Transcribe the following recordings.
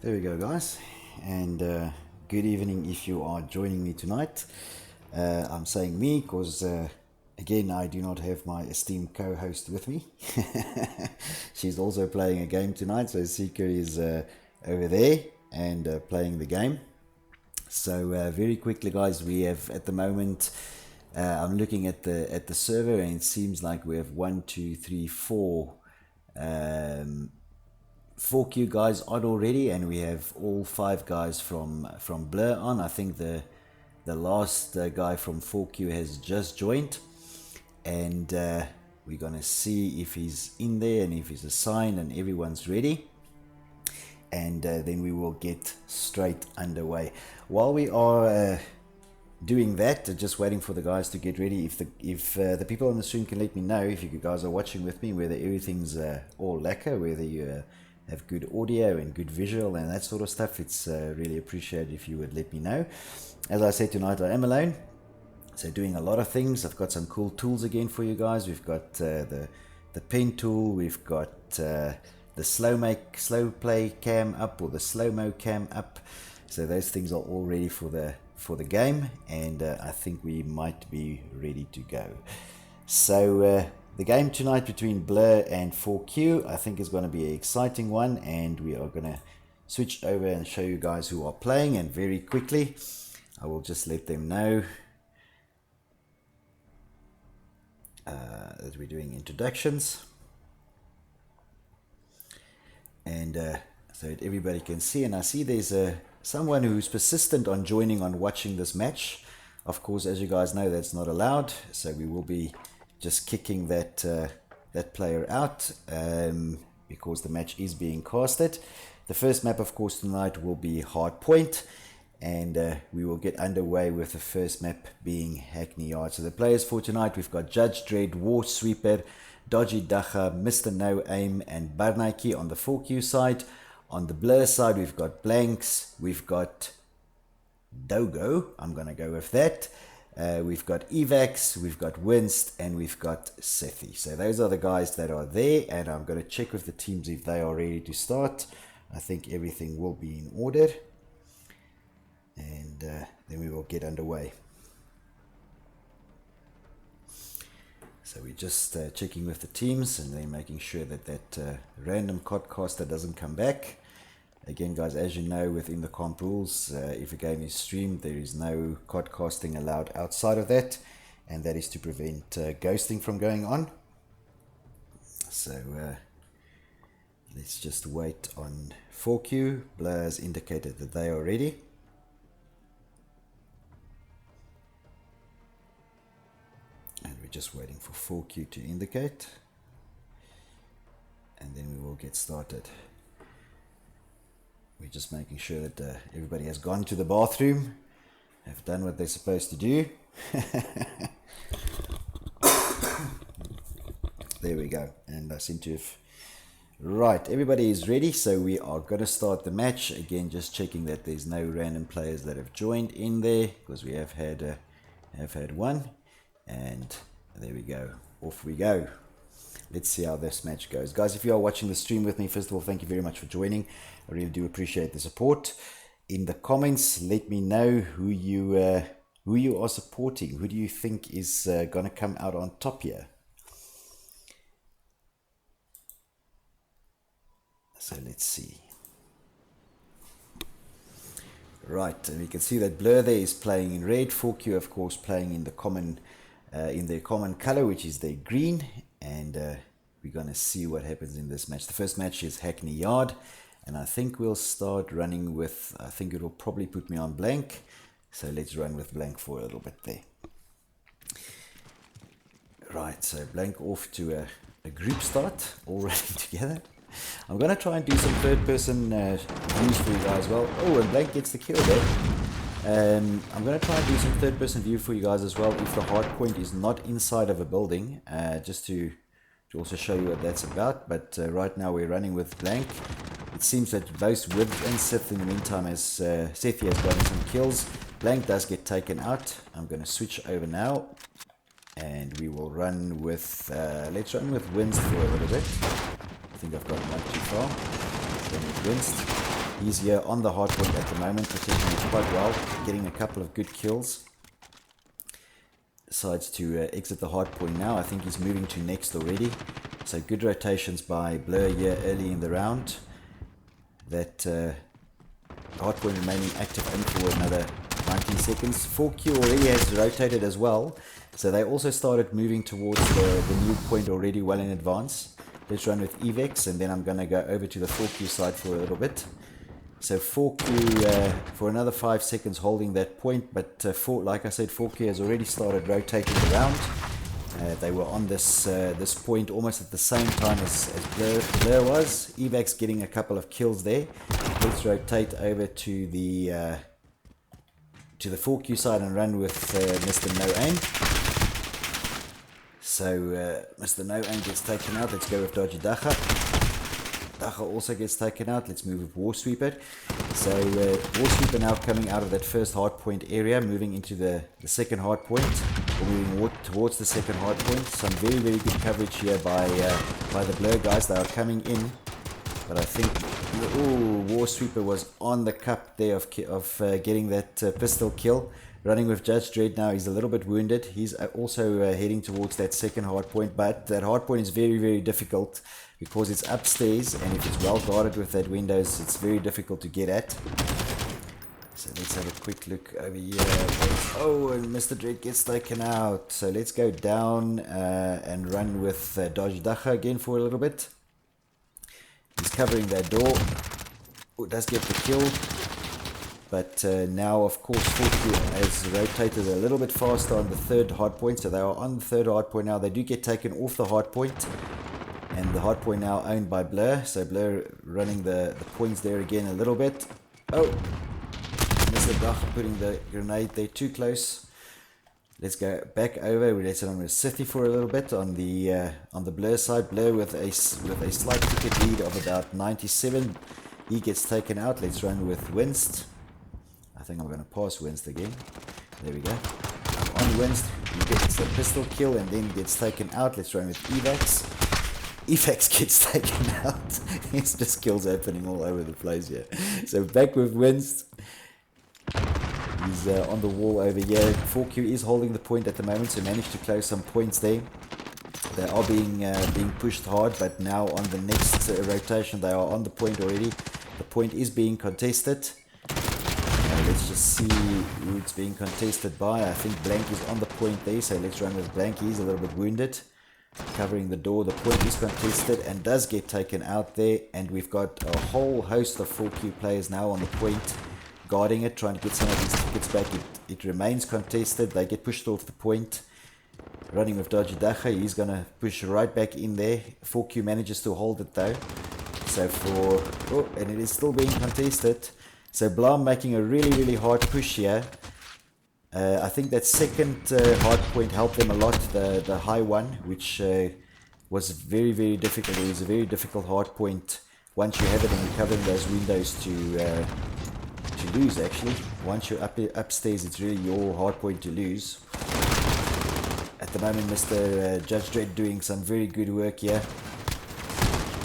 There we go, guys, and good evening if you are joining me tonight. I'm saying me because again I do not have my esteemed co-host with me. She's also playing a game tonight, so Seeker is over there and playing the game. So very quickly, guys, we have at the moment I'm looking at the server, and it seems like we have 1, 2, 3, 4 4Q guys on already, and we have all 5 guys from bLeH on. I think the last guy from 4Q has just joined, and we're gonna see if he's in there and if he's assigned and everyone's ready, and then we will get straight underway. While we are doing that, just waiting for the guys to get ready, if the people on the stream can let me know if you guys are watching with me, whether everything's all lacquer, whether you have good audio and good visual and that sort of stuff. It's really appreciated if you would let me know. As I said, tonight I am alone, so doing a lot of things. I've got some cool tools again for you guys. We've got the pen tool, we've got the slow play cam up, or the slow-mo cam up. So those things are all ready for the game, and I think we might be ready to go. So the game tonight between bLeH and 4Q, I think, is going to be an exciting one, and we are going to switch over and show you guys who are playing. And very quickly, I will just let them know that we're doing introductions, and so that everybody can see. And I see there's someone who's persistent on joining on watching this match. Of course, as you guys know, that's not allowed, so we will be just kicking that player out because the match is being casted. The first map, of course, tonight will be Hard Point, and we will get underway with the first map being Hackney Yard. So the players for tonight, we've got Judge Dredd, War Sweeper, Dodgy Dacha, Mr. No Aim, and Barnike on the 4Q side. On the bLeH side, we've got Blanks, we've got Dogo, I'm going to go with that. We've got Evax, we've got Winst, and we've got Sethi. So those are the guys that are there, and I'm going to check with the teams if they are ready to start. I think everything will be in order, and then we will get underway. So we're just checking with the teams, and then making sure that random codcaster doesn't come back. Again, guys, as you know, within the comp rules, if a game is streamed, there is no codcasting allowed outside of that, and that is to prevent ghosting from going on. So let's just wait on 4Q. bLeH has indicated that they are ready. And we're just waiting for 4Q to indicate, and then we will get started. We're just making sure that everybody has gone to the bathroom, have done what they're supposed to do. There we go, and I seem to have... Right, everybody is ready, so we are going to start the match. Again, just checking that there's no random players that have joined in there, because we have had one. And there we go, off we go. Let's see how this match goes. Guys, if you are watching the stream with me, first of all, thank you very much for joining. I really do appreciate the support. In the comments, let me know who you who you are supporting. Who do you think is going to come out on top here? So let's see. Right, and we can see that bLeH there is playing in red. 4Q, of course, playing in the common, in their common color, which is their green. And we're going to see what happens in this match. The first match is Hackney Yard, and I think we'll start running with, I think it will probably put me on blank. So let's run with blank for a little bit there. Right, so blank off to a group start, all running together. I'm going to try and do some third-person views for you guys as well. Oh, and blank gets the kill there. I'm going to try and do some third-person view for you guys as well if the hard point is not inside of a building, just to also show you what that's about. But right now we're running with blank. It seems that both Wib and Seth in the meantime has Sethi has gotten some kills. Blank does get taken out. I'm going to switch over now, and we will run with let's run with Winst for a little bit. I think I've got one too far. Then with Winst. He's here on the hard point at the moment, protecting it quite well, getting a couple of good kills. Decides to exit the hard point now. I think he's moving to next already. So good rotations by bLeH here early in the round. That hard point remaining active in for another 19 seconds. 4Q already has rotated as well. So they also started moving towards the new point already well in advance. Let's run with Evex, and then I'm going to go over to the 4Q side for a little bit. So 4Q for another 5 seconds holding that point, but like I said, 4Q has already started rotating around. They were on this this point almost at the same time as bLeH was. Evex getting a couple of kills there. Let's rotate over to the 4Q side and run with Mr. No Aim. So Mr. No Aim gets taken out. Let's go with Dodgy Dacha. Dacha also gets taken out. Let's move with War Sweeper. So War Sweeper now coming out of that first hard point area, moving into the second hard point, or moving towards the second hard point. Some very, very good coverage here by the bLeH guys. They are coming in, but I think War Sweeper was on the cup there of getting that pistol kill. Running with Judge Dredd now, he's a little bit wounded. He's also heading towards that second hard point, but that hard point is very, very difficult because it's upstairs, and if it's well guarded with that windows, it's very difficult to get at. So let's have a quick look over here. Oh, and Mr. Dredd gets taken out. So let's go down and run with Dodgy Dacha again for a little bit. He's covering that door. Oh, does get the kill. But now, of course, 4Q has rotated a little bit faster on the third hard point. So they are on the third hard point now. They do get taken off the hard point. And the hard point now owned by bLeH. So bLeH running the points there again a little bit. Oh, Mr. Dach putting the grenade there too close. Let's go back over. Let's run with Sethi for a little bit on the bLeH side. bLeH with a slight ticket lead of about 97. He gets taken out. Let's run with Winst. I think I'm going to pass Winst again. There we go. On Winst, he gets the pistol kill and then gets taken out. Let's run with Evax. Evax gets taken out. It's just kills happening all over the place here. So back with Winst. He's on the wall over here. 4Q is holding the point at the moment, so managed to close some points there. They are being pushed hard, but now on the next rotation, they are on the point already. The point is being contested. Let's just see who it's being contested by. I think Blank is on the point there, so let's run with Blank. He's a little bit wounded. Covering the door. The point is contested and does get taken out there. And we've got a whole host of 4Q players now on the point, guarding it, trying to get some of these tickets back. It remains contested. They get pushed off the point. Running with Dodgy Dacha. He's going to push right back in there. 4Q manages to hold it though. So and it is still being contested. So bLeH making a really, really hard push here. I think that second hard point helped them a lot, the high one, which was very, very difficult. It was a very difficult hard point once you have it and you're covering those windows to lose, actually. Once you're upstairs, it's really your hard point to lose. At the moment, Mr. Judge Dredd doing some very good work here.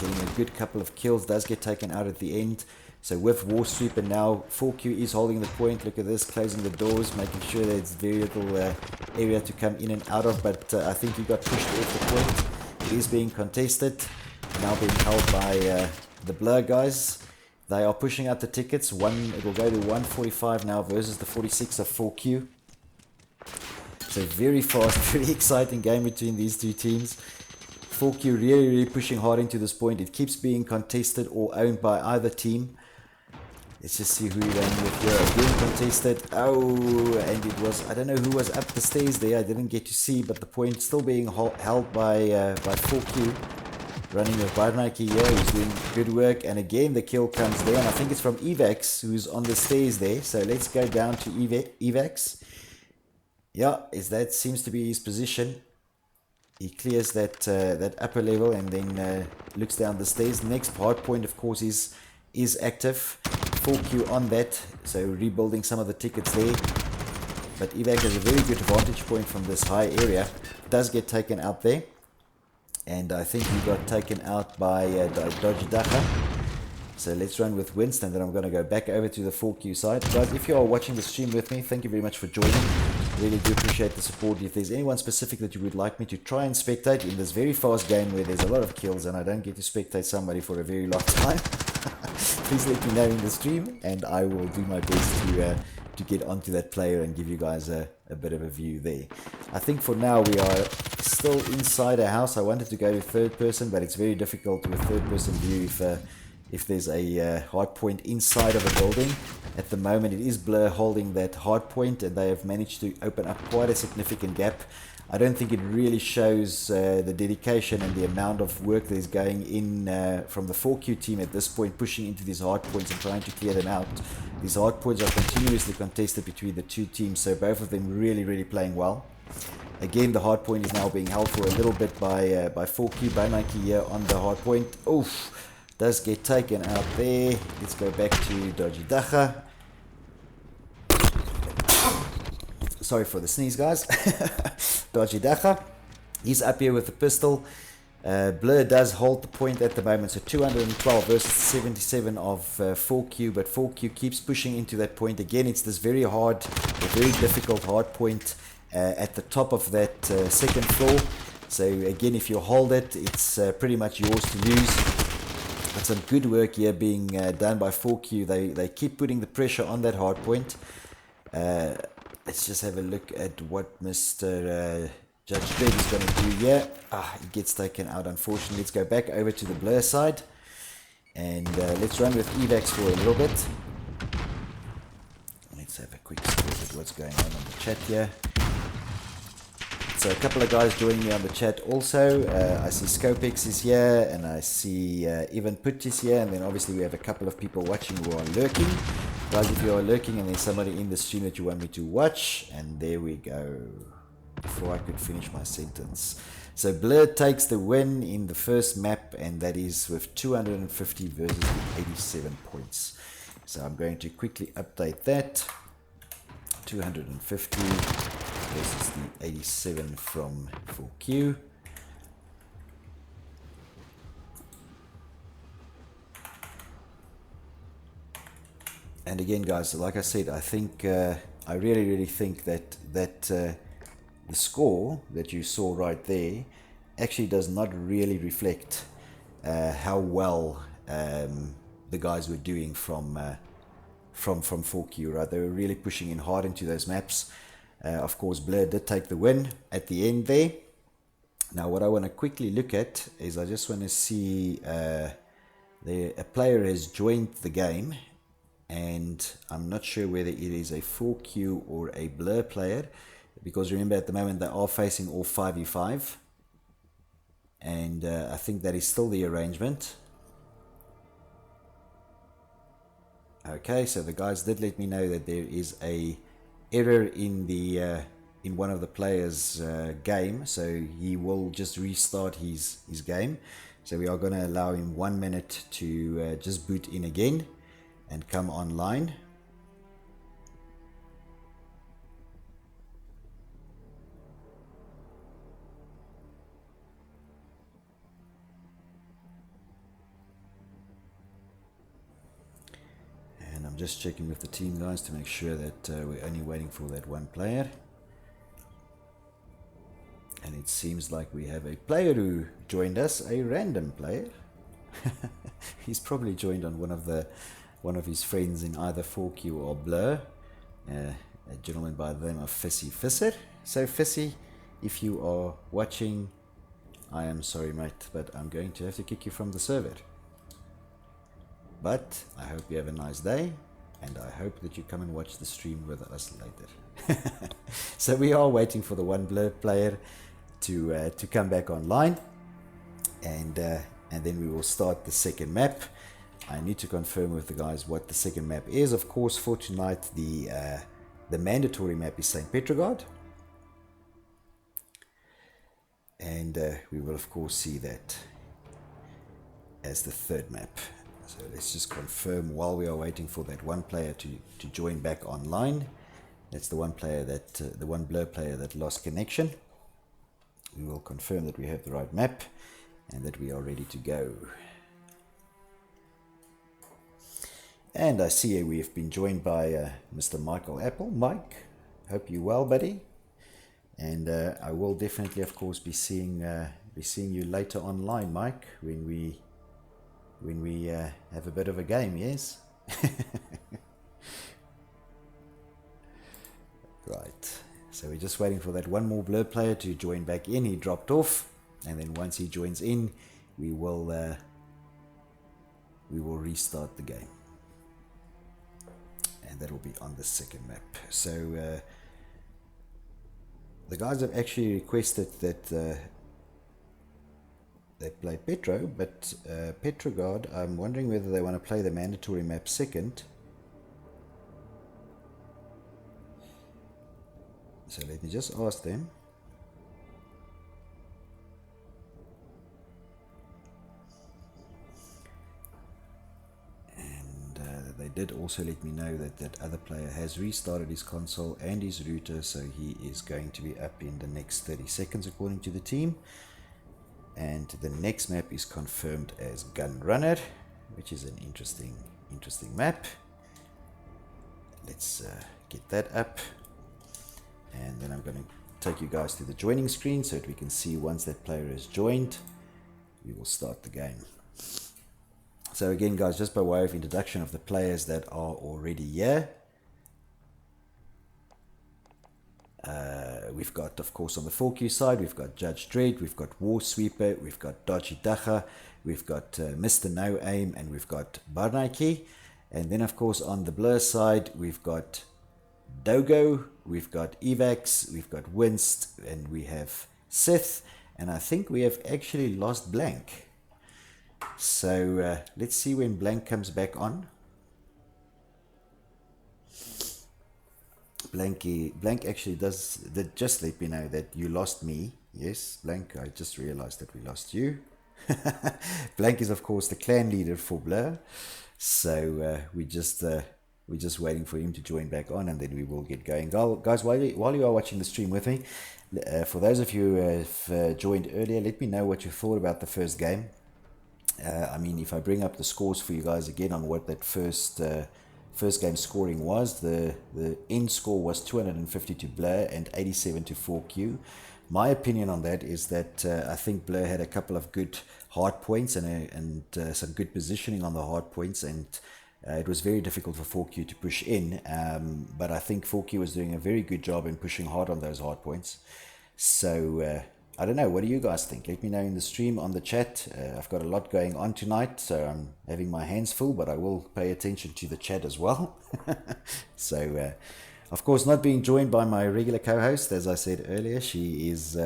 getting a good couple of kills, does get taken out at the end. So with War Sweeper now, 4Q is holding the point. Look at this, closing the doors, making sure there's very little area to come in and out of. But I think he got pushed off the point. It is being contested, now being held by the bLeH guys. They are pushing out the tickets. It will go to 145 now versus the 46 of 4Q. So very fast, very exciting game between these two teams. 4Q really pushing hard into this point. It keeps being contested or owned by either team. Let's just see who he ran with here. Again contested. Oh, and it was, I don't know who was up the stairs there. I didn't get to see, but the point still being held by 4Q. Running with bLeH here, who's doing good work. And again, the kill comes there. And I think it's from Evax, who's on the stairs there. So let's go down to Evax. Yeah, that seems to be his position. He clears that upper level and then looks down the stairs. Next hard point, of course, is active. 4Q on that, so rebuilding some of the tickets there. But Evac has a very good vantage point from this high area. Does get taken out there. And I think he got taken out by Dodgy Dacha. So let's run with Winston. Then I'm going to go back over to the 4Q side. Guys, if you are watching the stream with me, thank you very much for joining. Really do appreciate the support. If there's anyone specific that you would like me to try and spectate in this very fast game where there's a lot of kills and I don't get to spectate somebody for a very long time, please let me know in the stream and I will do my best to get onto that player and give you guys a bit of a view there. I think for now we are still inside a house. I wanted to go to third person, but it's very difficult with third person view if there's a hard point inside of a building. At the moment it is bLeH holding that hard point and they have managed to open up quite a significant gap. I don't think it really shows the dedication and the amount of work that is going in from the 4Q team at this point, pushing into these hard points and trying to clear them out. These hard points are continuously contested between the two teams, so both of them really playing well. Again, the hard point is now being held for a little bit by 4Q. bLeH here on the hard point. Oof, does get taken out there. Let's go back to Dodgy Dacha. Sorry for the sneeze, guys. Dodgy Dacha. He's up here with the pistol. bLeH does hold the point at the moment. So 212 versus 77 of 4Q. But 4Q keeps pushing into that point. Again, it's this very hard, very difficult hard point at the top of that second floor. So again, if you hold it, it's pretty much yours to lose. But some good work here being done by 4Q. They keep putting the pressure on that hard point. Let's just have a look at what Mr. Judge Dredd is going to do here. He gets taken out, unfortunately. Let's go back over to the bLeH side. And let's run with Evax for a little bit. Let's have a quick look at what's going on the chat here. So a couple of guys joining me on the chat also. I see Scopex is here, and I see Evan Putt is here, and then obviously we have a couple of people watching who are lurking. Guys, if you are lurking and there's somebody in the stream that you want me to watch, and there we go. Before I could finish my sentence. So bLeH takes the win in the first map, and that is with 250 versus the 87 points. So I'm going to quickly update that. 250 versus the 87 from 4Q. And again, guys, like I said, I think I really think that the score that you saw right there actually does not really reflect how well the guys were doing from 4Q. Right, they were really pushing in hard into those maps. Of course, bLeH did take the win at the end there. Now, what I want to quickly look at is I just want to see a player has joined the game. And I'm not sure whether it is a 4Q or a bLeH player, because remember at the moment they are facing all 5v5, and I think that is still the arrangement. Okay, so the guys did let me know that there is a error in the in one of the players' game, so he will just restart his game. So we are going to allow him 1 minute to just boot in again and come online. just checking with the team, guys, to make sure that we're only waiting for that one player. And it seems like we have a player who joined us, a random player. He's probably joined on one of his friends in either 4Q or bLeH, a gentleman by the name of Fissy Fisser. So Fissy, if you are watching, I am sorry, mate, but I'm going to have to kick you from the server. But I hope you have a nice day, and I hope that you come and watch the stream with us later. So we are waiting for the one bLeH player to come back online, and then we will start the second map. I need to confirm with the guys what the second map is. Of course, for tonight, the mandatory map is St. Petrograd, and we will of course see that as the third map. So let's just confirm while we are waiting for that one player to join back online. That's the one player that the one bLeH player that lost connection. We will confirm that we have the right map and that we are ready to go. And I see we have been joined by Mr. Michael Apple. Mike, hope you're well, buddy. And I will definitely, of course, be seeing you later online, Mike, when we have a bit of a game. Yes. Right. So we're just waiting for that one more bLeH player to join back in. He dropped off, and then once he joins in, we will restart the game, and that will be on the second map. So the guys have actually requested that they play Petro, but Petrograd, I'm wondering whether they want to play the mandatory map second. So let me just ask them. And they did also let me know that that other player has restarted his console and his router, so he is going to be up in the next 30 seconds according to the team. And the next map is confirmed as Gun Runner, which is an interesting map. Let's get that up. And then I'm going to take you guys to the joining screen so that we can see once that player has joined, we will start the game. So again, guys, just by way of introduction of the players that are already here. We've got, of course, on the 4Q side, we've got Judge Dredd, we've got War Sweeper, we've got Dodgy Dacha, we've got Mr. No Aim, and we've got Barnaki. And then, of course, on the bLeH side, we've got Dogo, we've got Evax, we've got Winst, and we have Sith, and I think we have actually lost Blank. So let's see when Blank comes back on. Blank actually did just let me know that you lost me. Yes, Blank, I just realized that we lost you. Blank is, of course, the clan leader for bLeH, so we're just waiting for him to join back on, and then we will get going. Guys, while you are watching the stream with me, for those of you who have joined earlier, let me know what you thought about the first game. I mean, if I bring up the scores for you guys again on what that first game scoring was, the end score was 250 to bLeH and 87 to 4Q. My opinion on that is that I think bLeH had a couple of good hard points and some good positioning on the hard points, and it was very difficult for 4Q to push in, but I think 4Q was doing a very good job in pushing hard on those hard points. So I don't know, what do you guys think? Let me know in the stream, on the chat. I've got a lot going on tonight, so I'm having my hands full, but I will pay attention to the chat as well. So of course, not being joined by my regular co-host, as I said earlier, she is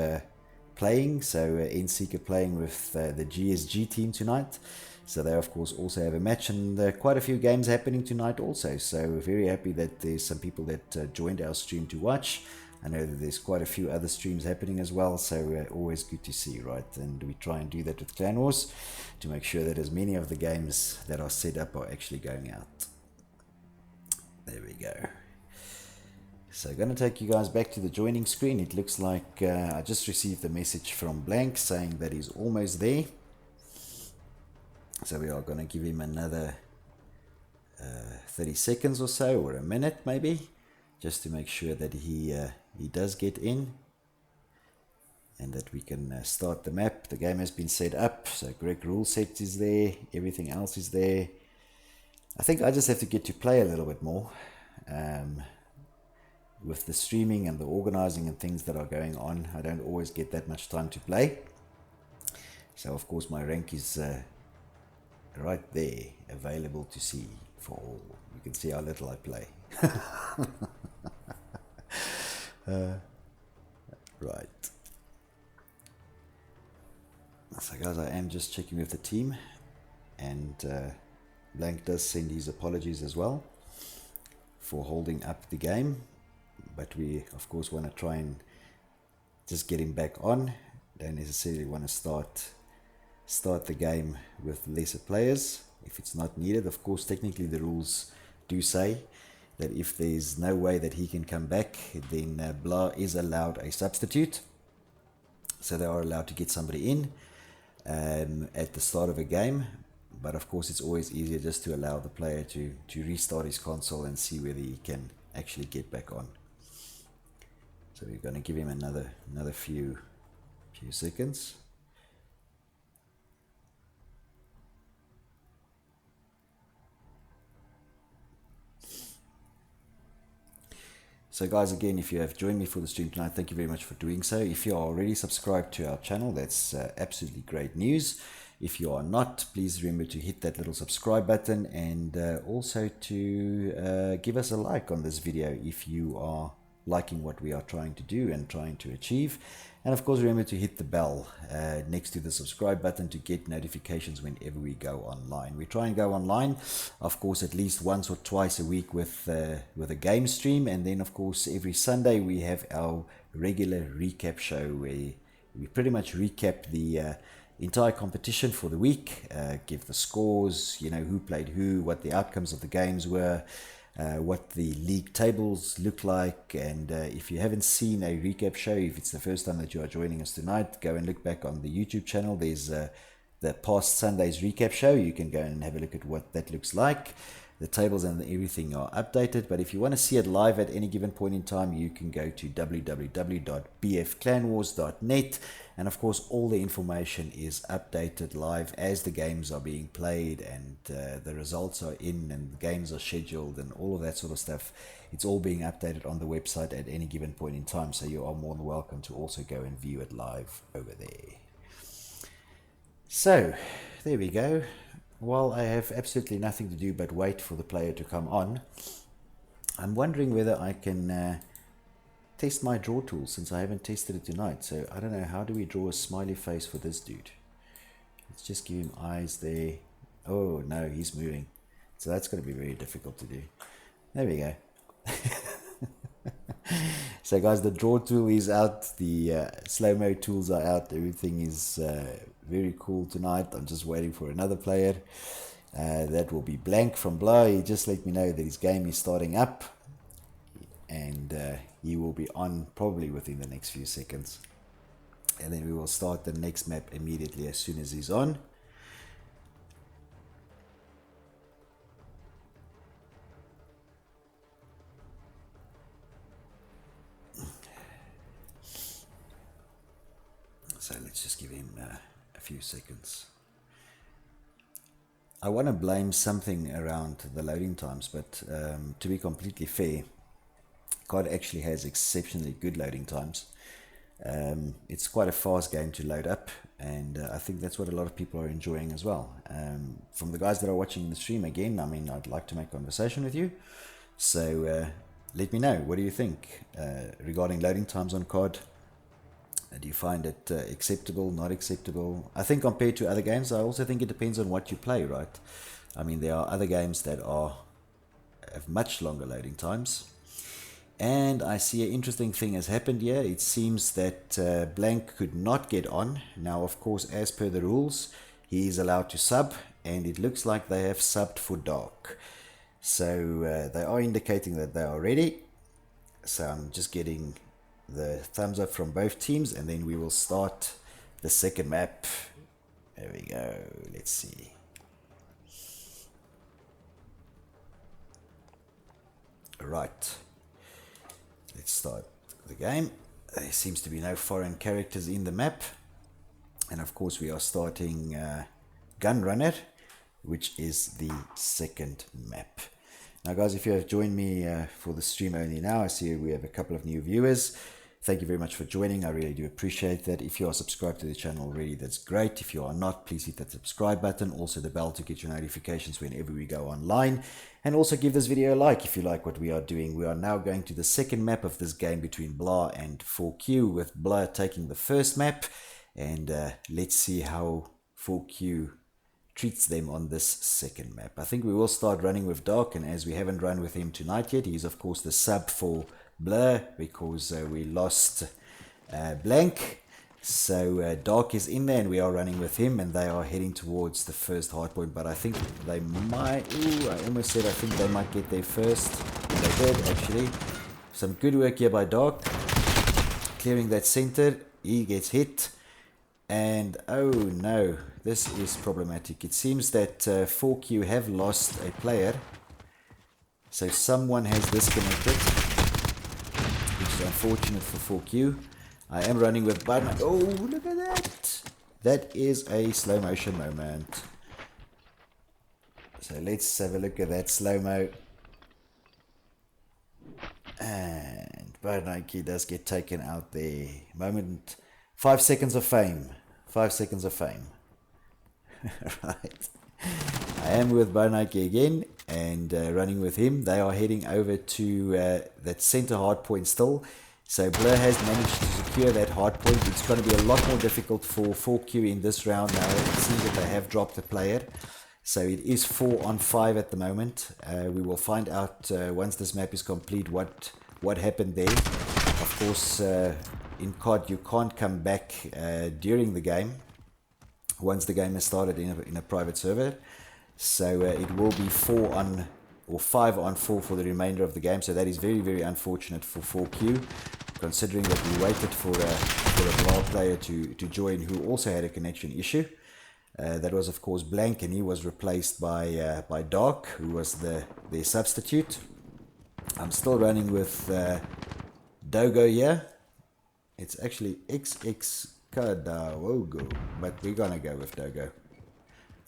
playing, so NSeeker playing with the GSG team tonight. So they, of course, also have a match, and quite a few games happening tonight also. So very happy that there's some people that joined our stream to watch. I know that there's quite a few other streams happening as well, so always good to see, right? And we try and do that with Clan Wars to make sure that as many of the games that are set up are actually going out. There we go. So I'm going to take you guys back to the joining screen. It looks like I just received a message from Blank saying that he's almost there. So we are going to give him another 30 seconds or so, or a minute maybe, just to make sure that he does get in and that we can start the map. The game has been set up, so correct rule set is there, everything else is there. I think I just have to get to play a little bit more with the streaming and the organizing and things that are going on. I don't always get that much time to play, so of course my rank is right there, available to see for all. You can see how little I play. Right. So guys, I am just checking with the team, and bLeH does send his apologies as well for holding up the game, but we of course want to try and just get him back on. Don't necessarily want to start the game with lesser players if it's not needed. Of course, technically the rules do say that if there's no way that he can come back, then bLeH is allowed a substitute, so they are allowed to get somebody in at the start of a game. But of course it's always easier just to allow the player to restart his console and see whether he can actually get back on. So we're going to give him another few seconds. So guys, again, if you have joined me for the stream tonight, thank you very much for doing so. If you are already subscribed to our channel, that's absolutely great news. If you are not, please remember to hit that little subscribe button, and also to give us a like on this video if you are liking what we are trying to do and trying to achieve. And of course, remember to hit the bell next to the subscribe button to get notifications whenever we go online. We try and go online, of course, at least once or twice a week with a game stream. And then, of course, every Sunday we have our regular recap show where we pretty much recap the entire competition for the week, give the scores, you know, who played who, what the outcomes of the games were, what the league tables look like. And if you haven't seen a recap show, if it's the first time that you are joining us tonight, go and look back on the YouTube channel. There's the past Sunday's recap show. You can go and have a look at what that looks like. The tables and everything are updated, but if you want to see it live at any given point in time, you can go to www.bfclanwars.net, and of course all the information is updated live as the games are being played, and the results are in, and the games are scheduled, and all of that sort of stuff. It's all being updated on the website at any given point in time, so you are more than welcome to also go and view it live over there. So there we go. While I have absolutely nothing to do but wait for the player to come on, I'm wondering whether I can test my draw tool, since I haven't tested it tonight. So I don't know, how do we draw a smiley face for this dude? Let's just give him eyes there. Oh no, he's moving. So that's going to be very difficult to do. There we go. So guys, the draw tool is out, the slow-mo tools are out, everything is very cool tonight. I'm just waiting for another player. That will be bLeH from bLeH. He just let me know that his game is starting up, and he will be on probably within the next few seconds. And then we will start the next map immediately as soon as he's on. So let's just give him a few seconds. I want to blame something around the loading times, but to be completely fair, COD actually has exceptionally good loading times. It's quite a fast game to load up, and I think that's what a lot of people are enjoying as well. From the guys that are watching the stream, again, I mean, I'd like to make conversation with you. So let me know, what do you think regarding loading times on COD? Do you find it acceptable, not acceptable? I think compared to other games, I also think it depends on what you play, right? I mean, there are other games that have much longer loading times. And I see an interesting thing has happened here. It seems that bLeH could not get on. Now, of course, as per the rules, he is allowed to sub, and it looks like they have subbed for Dark. So they are indicating that they are ready. So I'm just getting the thumbs up from both teams, and then we will start the second map. There we go. Let's see. Right, let's start the game. There seems to be no foreign characters in the map. And of course we are starting Gunrunner, which is the second map. Now guys, if you have joined me for the stream only now, I see we have a couple of new viewers. Thank you very much for joining. I really do appreciate that. If you are subscribed to the channel already, that's great. If you are not, please hit that subscribe button. Also the bell to get your notifications whenever we go online. And also give this video a like if you like what we are doing. We are now going to the second map of this game between bLeH and 4Q, with bLeH taking the first map. And let's see how 4Q treats them on this second map. I think we will start running with Dark, and as we haven't run with him tonight yet, he's of course the sub for bLeH because we lost Blank. So Dark is in there and we are running with him, and they are heading towards the first hardpoint, but I think they might, I almost said I think they might get there first. They did actually. Some good work here by Dark, clearing that center. He gets hit. And oh no, this is problematic. It seems that 4Q have lost a player. So someone has disconnected, which is unfortunate for 4Q. I am running with button. Oh, look at that. That is a slow motion moment. So let's have a look at that slow-mo. And bLeH does get taken out there. Moment. 5 seconds of fame. 5 seconds of fame. Right. I am with bLeH again and running with him. They are heading over to that center hard point still. So bLeH has managed to secure that hard point. It's going to be a lot more difficult for 4Q in this round now. It seems that they have dropped a player. So it is 4 on 5 at the moment. We will find out once this map is complete what happened there. Of course, in COD you can't come back during the game once the game has started in a private server. So it will be 4 on or 5 on 4 for the remainder of the game. So that is very, very unfortunate for 4Q, considering that we waited for a bLeH player to join who also had a connection issue. That was of course Blank, and he was replaced by Dark, who was their substitute. I'm still running with Dogo here. It's actually XX Kadawogo, but we're gonna go with Dogo.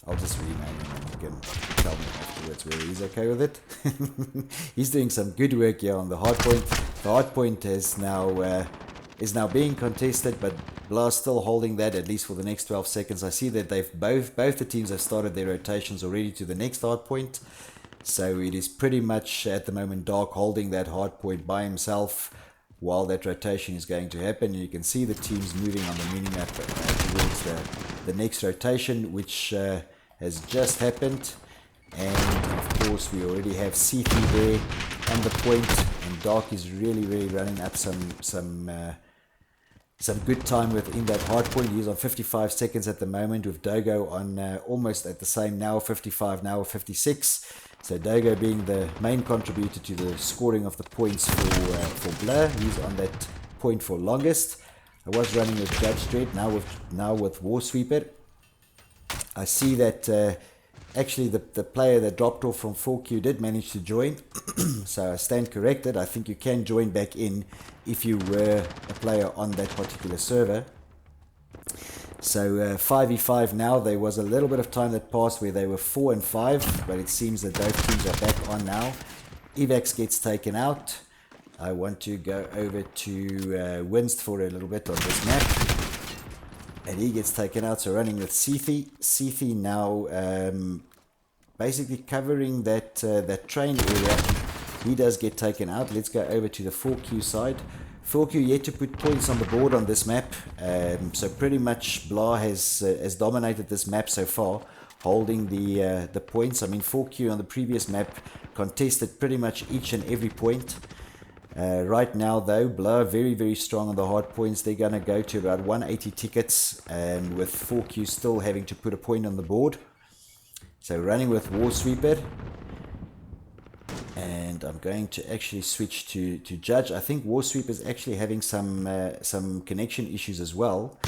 I'll just rename him and you can tell me afterwards whether he's okay with it. He's doing some good work here on the hard point. The hard point is now being contested, but bLeH still holding that at least for the next 12 seconds. I see that they've both the teams have started their rotations already to the next hard point. So it is pretty much at the moment Dark holding that hard point by himself while that rotation is going to happen. You can see the teams moving on the mini map towards the next rotation, which has just happened. And of course we already have C3 there on the point, and Dark is really running up some good time within that hard point. He's on 55 seconds at the moment, with Dogo on almost at the same, now 55, now 56. So Dogo being the main contributor to the scoring of the points for bLeH. He's on that point for longest. I was running with Judge Dredd, now with War Sweeper. I see that actually the player that dropped off from 4Q did manage to join. So I stand corrected. I think you can join back in if you were a player on that particular server. So 5v5 now. There was a little bit of time that passed where they were 4 and 5, but it seems that both teams are back on now. Evax gets taken out. I want to go over to Winst for a little bit on this map, and he gets taken out. So running with Cethi now basically covering that train area. He does get taken out. Let's go over to the 4Q side. 4Q yet to put points on the board on this map. So pretty much bLeH has dominated this map so far, holding the points. I mean, 4Q on the previous map contested pretty much each and every point. Right now though, bLeH very strong on the hard points. They're going to go to about 180 tickets, and with 4Q still having to put a point on the board. So running with War Sweeper. And I'm going to actually switch to Judge. I think War Sweeper is actually having some connection issues as well,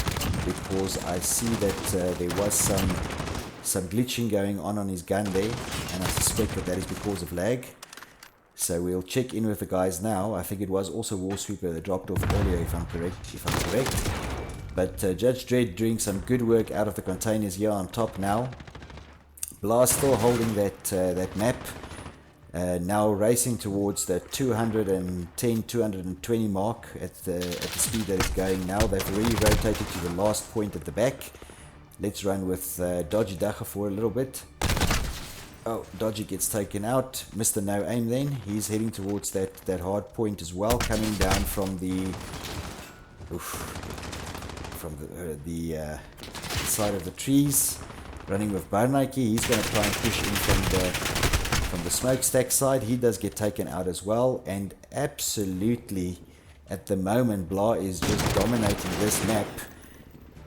because I see that there was some glitching going on his gun there, and I suspect that is because of lag. So we'll check in with the guys now. I think it was also War Sweeper that dropped off earlier, if I'm correct. But Judge Dredd doing some good work out of the containers here on top now. bLeH still holding that map. Now racing towards the 210, 220 mark at the speed that it's going now. They've already rotated to the last point at the back. Let's run with Dodgy Dacha for a little bit. Oh, Dodgy gets taken out. Mr. No Aim then. He's heading towards that hard point as well, coming down from the side of the trees. Running with Barnike. He's going to try and push in from the smokestack side. He does get taken out as well. And absolutely, at the moment, bLeH is just dominating this map.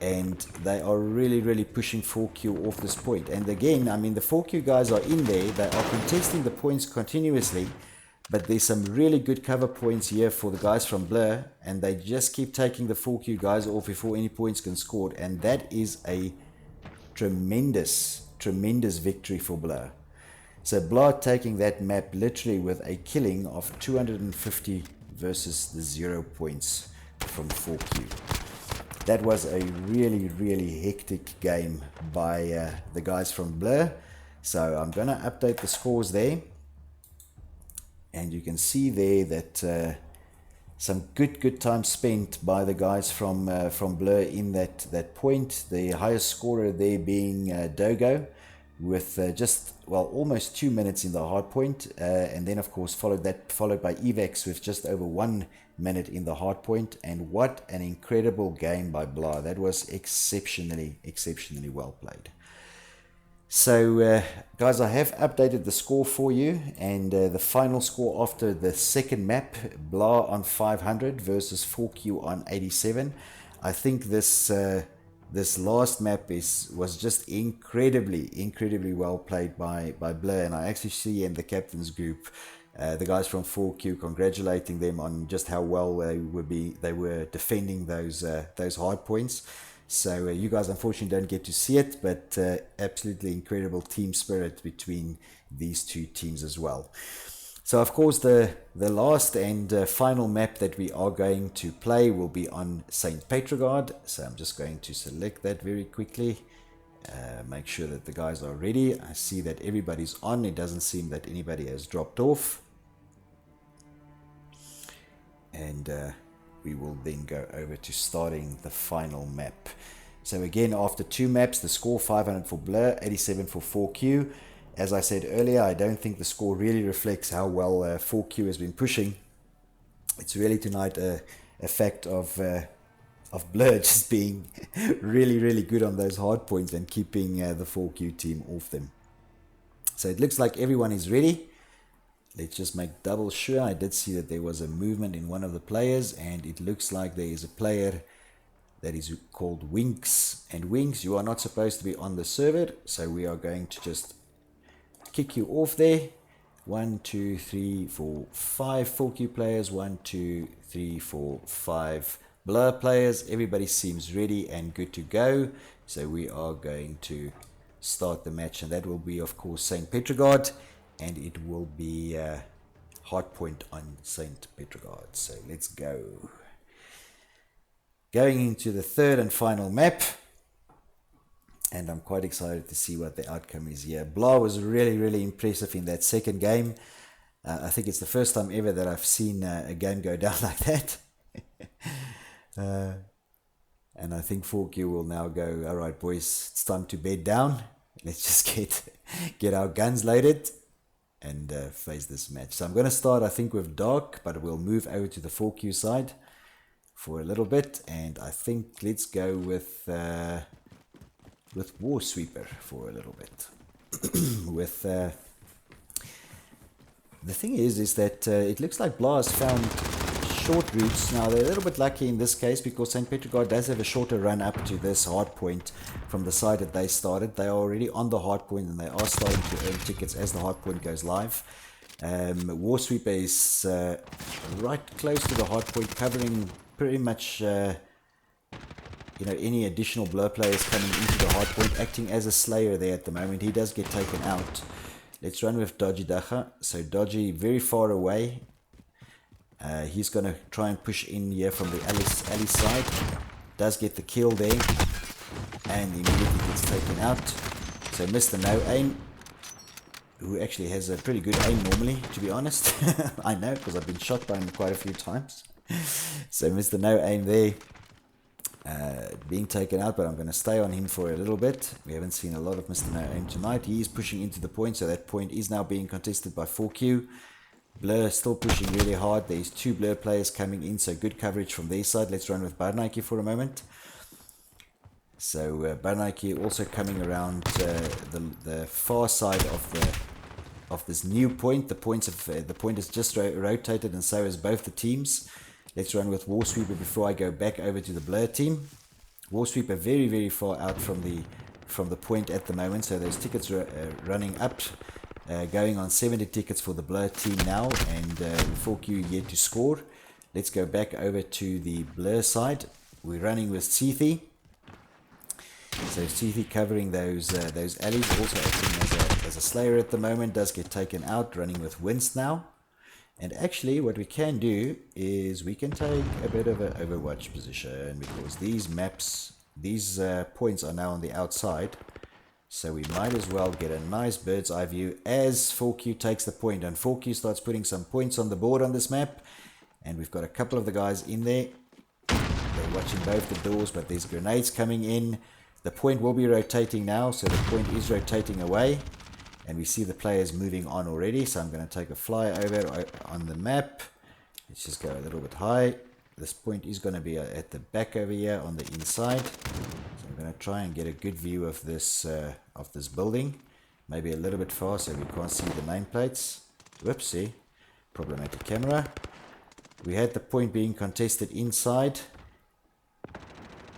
And they are really pushing 4Q off this point. And again, I mean, the 4Q guys are in there. They are contesting the points continuously. But there's some really good cover points here for the guys from bLeH. And they just keep taking the 4Q guys off before any points can score. And that is a tremendous victory for bLeH. So bLeH taking that map literally with a killing of 250 versus the 0 points from 4Q. That was a really hectic game by the guys from bLeH. So I'm going to update the scores there. And you can see there that some good time spent by the guys from bLeH in that point. The highest scorer there being Dogo with almost 2 minutes in the hard point, and then of course followed by Evax with just over 1 minute in the hard point. And what an incredible game by bLeH. That was exceptionally well played. So guys, I have updated the score for you, and the final score after the second map, bLeH on 500 versus 4Q on 87. I think this last map was just incredibly well played by bLeH, and I actually see in the captain's group the guys from 4Q congratulating them on just how well they were defending those hard points. So you guys unfortunately don't get to see it, but absolutely incredible team spirit between these two teams as well. So of course the last and final map that we are going to play will be on St. Petrogard. So I'm just going to select that very quickly. Make sure that the guys are ready. I see that everybody's on. It doesn't seem that anybody has dropped off. And we will then go over to starting the final map. So again, after 2 maps, the score 500 for bLeH, 87 for 4Q. As I said earlier, I don't think the score really reflects how well 4Q has been pushing. It's really tonight a fact of bLeH just being really good on those hard points and keeping the 4Q team off them. So it looks like everyone is ready. Let's just make double sure. I did see that there was a movement in one of the players, and it looks like there is a player that is called Winks. And Winks, you are not supposed to be on the server, so we are going to just kick you off there. 1, 2, 3, 4, 5 4Q players. 1, 2, 3, 4, 5 bLeH players. Everybody seems ready and good to go. So we are going to start the match, and that will be, of course, St. Petrogard. And it will be hardpoint on St. Petrogard. So let's go. Going into the third and final map. And I'm quite excited to see what the outcome is here. bLeH was really impressive in that second game. I think it's the first time ever that I've seen a game go down like that. And I think 4Q will now go, all right, boys, it's time to bed down. Let's just get our guns loaded and face this match. So I'm going to start, I think, with Dark, but we'll move over to the 4Q side for a little bit. And I think let's go with War Sweeper for a little bit. With the thing is that it looks like bLeH has found short routes. Now they're a little bit lucky in this case because St. Petrogard does have a shorter run up to this hard point from the side that they started. They are already on the hard point and they are starting to earn tickets as the hard point goes live. War Sweeper is right close to the hard point, covering pretty much any additional bLeH players coming into the hard point, acting as a slayer there at the moment. He does get taken out. Let's run with Dodgy Dacha. So Dodgy very far away. He's going to try and push in here from the alley side. Does get the kill there. And immediately gets taken out. So Mr. No Aim, who actually has a pretty good aim normally, to be honest. I know, because I've been shot by him quite a few times. So Mr. No Aim there, being taken out, but I'm going to stay on him for a little bit. We haven't seen a lot of Mr. No Aim tonight. He is pushing into the point, so that point is now being contested by 4Q. bLeH still pushing really hard. There's 2 bLeH players coming in, so good coverage from their side. Let's run with bLeH for a moment. So bLeH also coming around the far side of this new point. The point has just rotated, and so has both the teams. Let's run with Warsweeper before I go back over to the bLeH team. Warsweeper very, very far out from the point at the moment, so those tickets are running up, going on 70 tickets for the bLeH team now, and 4Q yet to score. Let's go back over to the bLeH side. We're running with Seethy. So Seethy covering those alleys, also acting as a slayer at the moment, does get taken out, running with Winst now. And actually what we can do is we can take a bit of an overwatch position, because these maps, these points are now on the outside. So we might as well get a nice bird's eye view as 4Q takes the point. And 4Q starts putting some points on the board on this map. And we've got a couple of the guys in there. They're watching both the doors, but there's grenades coming in. The point will be rotating now, so the point is rotating away. And we see the players moving on already, so I'm going to take a fly over on the map. Let's just go a little bit high. This point is going to be at the back over here on the inside. So I'm going to try and get a good view of this building. Maybe a little bit far so we can't see the nameplates. Whoopsie. Problematic camera. We had the point being contested inside.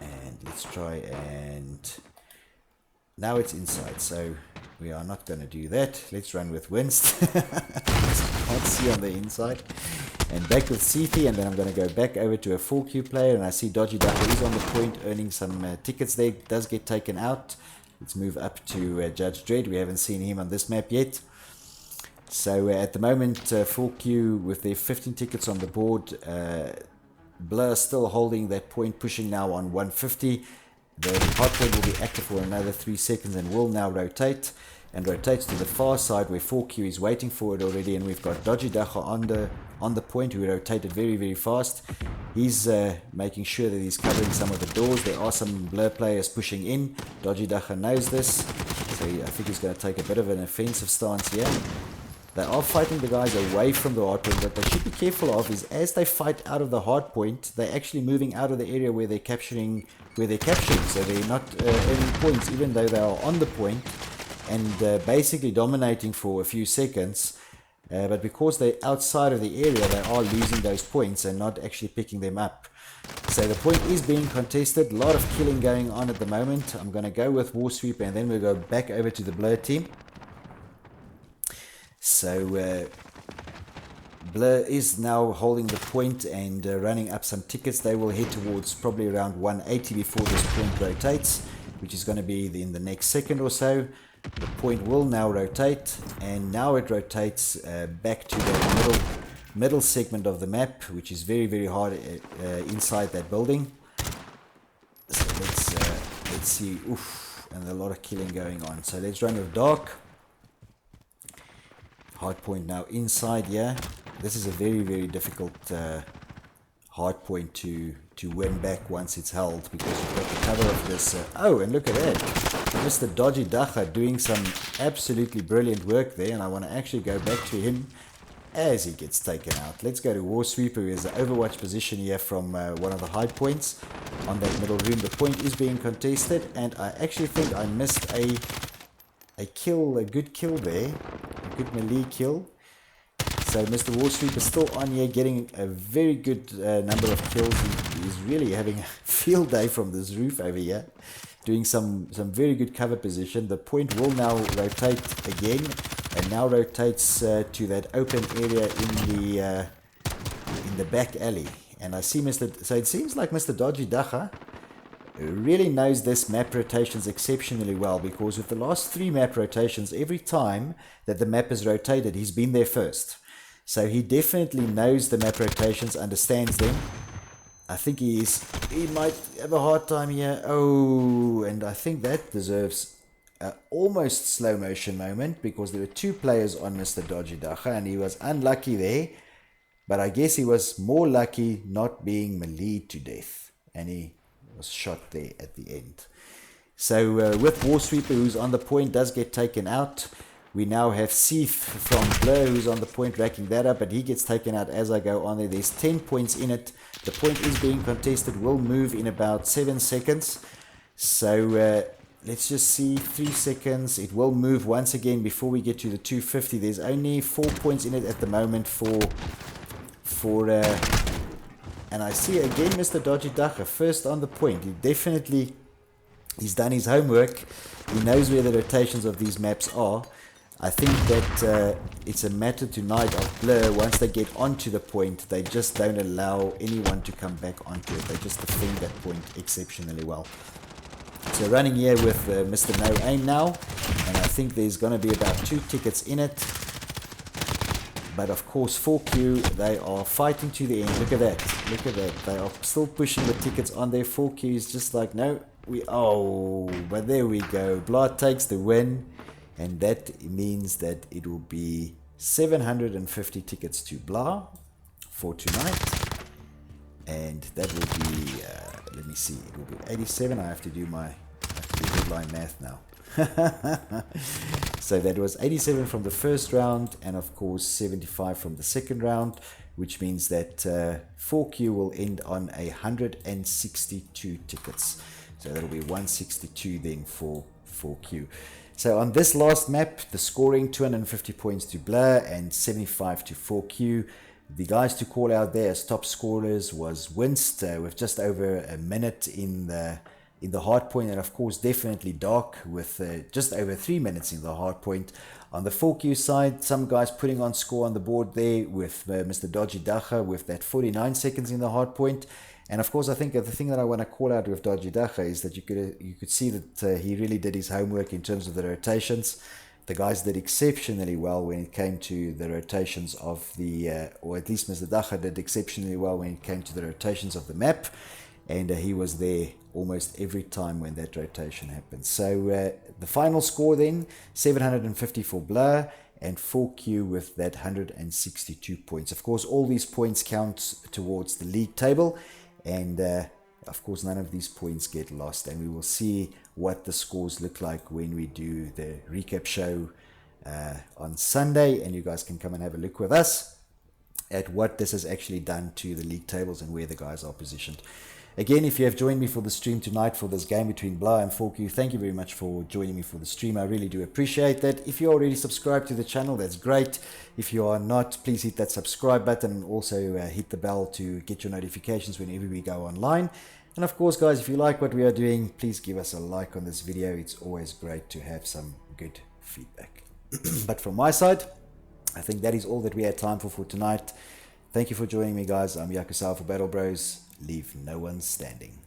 And let's try and... Now it's inside, so we are not going to do that. Let's run with Winst. Can't see on the inside. And back with Seethy, and then I'm going to go back over to a 4Q player, and I see Dodgy Ducker is on the point, earning some tickets there. Does get taken out. Let's move up to Judge Dredd. We haven't seen him on this map yet. So at the moment, 4Q with their 15 tickets on the board. bLeH still holding that point, pushing now on 150. The hardpoint will be active for another 3 seconds and will now rotate, and rotates to the far side where 4Q is waiting for it already. And we've got Dodgy Dacha on the point, who rotated very, very fast. He's making sure that he's covering some of the doors. There are some bLeH players pushing in. Dodgy Dacha knows this, so I think he's going to take a bit of an offensive stance here. They are fighting the guys away from the hardpoint. What they should be careful of is, as they fight out of the hardpoint, they're actually moving out of the area where they're capturing. So they're not earning points, even though they are on the point and basically dominating for a few seconds. But because they're outside of the area, they are losing those points and not actually picking them up. So the point is being contested. A lot of killing going on at the moment. I'm going to go with Warsweeper, and then we'll go back over to the bLeH team. So bLeH is now holding the point and running up some tickets. They will head towards probably around 180 before this point rotates, which is going to be in the next second or so. The point will now rotate, and now it rotates back to the middle segment of the map, which is very, very hard inside that building. So let's see. Oof, and a lot of killing going on. So let's run with Dark. Hard point now inside here. This is a very, very difficult hard point to win back once it's held, because you've got the cover of this. Oh, and look at that. Mr. Dodgy Dacha doing some absolutely brilliant work there, and I want to actually go back to him as he gets taken out. Let's go to Warsweeper, who has the overwatch position here from one of the high points on that middle room. The point is being contested, and I actually think I missed a good kill there, a good melee kill. So Mr. Warsweeper is still on here, getting a very good number of kills. He's really having a field day from this roof over here, doing some very good cover position. The point will now rotate again, and now rotates to that open area in the back alley. And I see so it seems like Mr. Dodgy Dacha, really knows this map rotations exceptionally well, because with the last 3 map rotations, every time that the map is rotated, he's been there first. So he definitely knows the map rotations, understands them. I think he might have a hard time here. Oh, and I think that deserves an almost slow motion moment, because there were 2 players on Mr. Dodgy Dacha and he was unlucky there. But I guess he was more lucky not being meleeed to death, and he was shot there at the end. So with War Sweeper, who's on the point, does get taken out. We now have Seif from bLeH, who's on the point, racking that up, but he gets taken out as I go on there. There's 10 points in it. The point is being contested, will move in about 7 seconds. So let's just see, 3 seconds. It will move once again before we get to the 250. There's only 4 points in it at the moment and I see again Mr. Dodgy Dacha first on the point. He's done his homework. He knows where the rotations of these maps are. I think that it's a matter tonight of bLeH. Once they get onto the point, they just don't allow anyone to come back onto it. They just defend that point exceptionally well. So running here with Mr. No Aim now, and I think there's going to be about 2 tickets in it. But of course 4Q, they are fighting to the end. Look at that, look at that. They are still pushing the tickets on there. 4Q is just like, no, but there we go. bLeH takes the win, and that means that it will be 750 tickets to bLeH for tonight. And that will be, let me see, it will be 87. I have to do headline math now. So that was 87 from the first round, and of course 75 from the second round, which means that 4Q will end on 162 tickets. So that'll be 162 then for 4Q. So on this last map, the scoring 250 points to bLeH and 75 to 4Q. The guys to call out there as top scorers was Winst with just over a minute in the hard point, and of course definitely Dark with just over 3 minutes in the hard point. On the 4Q side, some guys putting on score on the board there with Mr. Dodgy Dacha with that 49 seconds in the hard point. And of course I think the thing that I want to call out with Dodgy Dacha is that you could see that he really did his homework in terms of the rotations. The guys did exceptionally well when it came to the rotations of or at least Mr. Dacha did exceptionally well when it came to the rotations of the map. And he was there almost every time when that rotation happened. So the final score then, 750 for bLeH and 4Q with that 162 points. Of course, all these points count towards the league table, and of course none of these points get lost. And we will see what the scores look like when we do the recap show on Sunday, and you guys can come and have a look with us at what this has actually done to the league tables and where the guys are positioned. Again, if you have joined me for the stream tonight for this game between bLeH and 4Q, thank you very much for joining me for the stream. I really do appreciate that. If you're already subscribed to the channel, that's great. If you are not, please hit that subscribe button and also hit the bell to get your notifications whenever we go online. And of course, guys, if you like what we are doing, please give us a like on this video. It's always great to have some good feedback. But from my side, I think that is all that we had time for tonight. Thank you for joining me, guys. I'm Yakusao for Battle Bros. Leave no one standing.